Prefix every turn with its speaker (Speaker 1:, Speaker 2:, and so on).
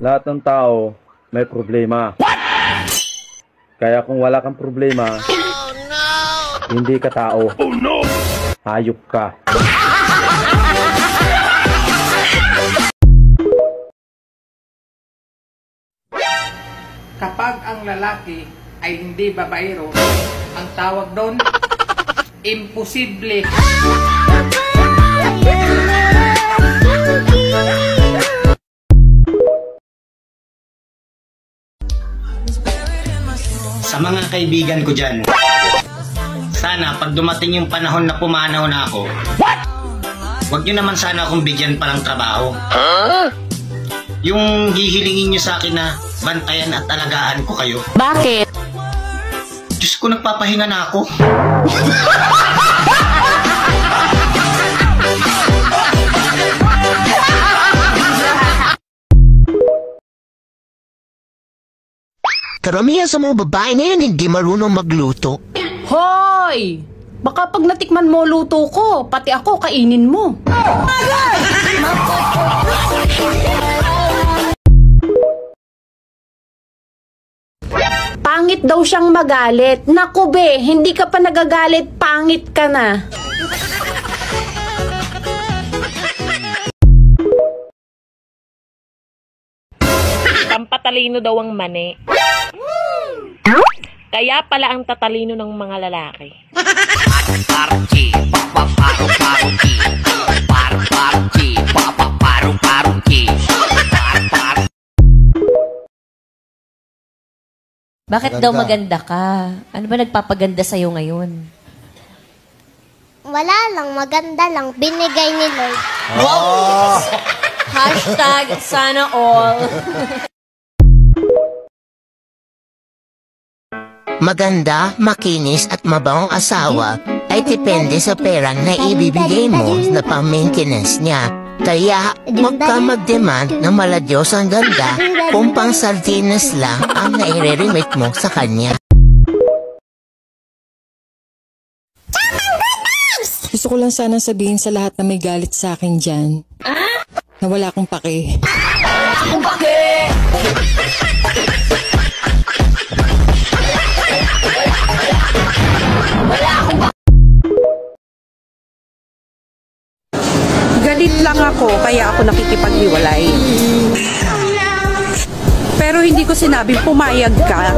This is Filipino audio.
Speaker 1: Lahat ng tao may problema. What? Kaya kung wala kang problema, oh, no! Hindi ka tao. Oh, no! Hayop ka.
Speaker 2: Kapag ang lalaki ay hindi babaero, ang tawag doon, imposible.
Speaker 3: Sa mga kaibigan ko dyan, sana pag dumating yung panahon na pumanaw na ako, wag nyo naman sana akong bigyan pa ng trabaho. Yung hihilingin nyo sa akin na bantayan at alagaan ko kayo.
Speaker 4: Bakit?
Speaker 3: Diyos ko, nagpapahinga na ako.
Speaker 5: Karamihan sa mga babae na yun hindi marunong magluto.
Speaker 4: Hoy! Baka pag natikman mo luto ko, pati ako kainin mo. Pangit daw siyang magalit. Naku be, hindi ka pa nagagalit, pangit ka na.
Speaker 6: Pampatalino daw ang mani. Kaya pala ang tatalino ng mga lalaki.
Speaker 7: Bakit daw maganda ka? Ano ba nagpapaganda sa'yo ngayon?
Speaker 8: Wala lang, maganda lang. Binigay ni Lord.
Speaker 7: Wow! Hashtag sana all.
Speaker 5: Maganda, makinis at mabangong asawa ay depende sa perang na ibibigay mo na pang-maintenance niya. Kaya huwag ka mag-demand na maladyos ang ganda kung pang sardinas lang ang naire-remit mo sa kanya.
Speaker 9: Gusto ko lang sana sabihin sa lahat na may galit sa akin dyan na wala akong pake.
Speaker 4: Akong pake!
Speaker 10: Galit lang ako, kaya ako nakikipaghiwalay. Pero hindi ko sinabing pumayag ka.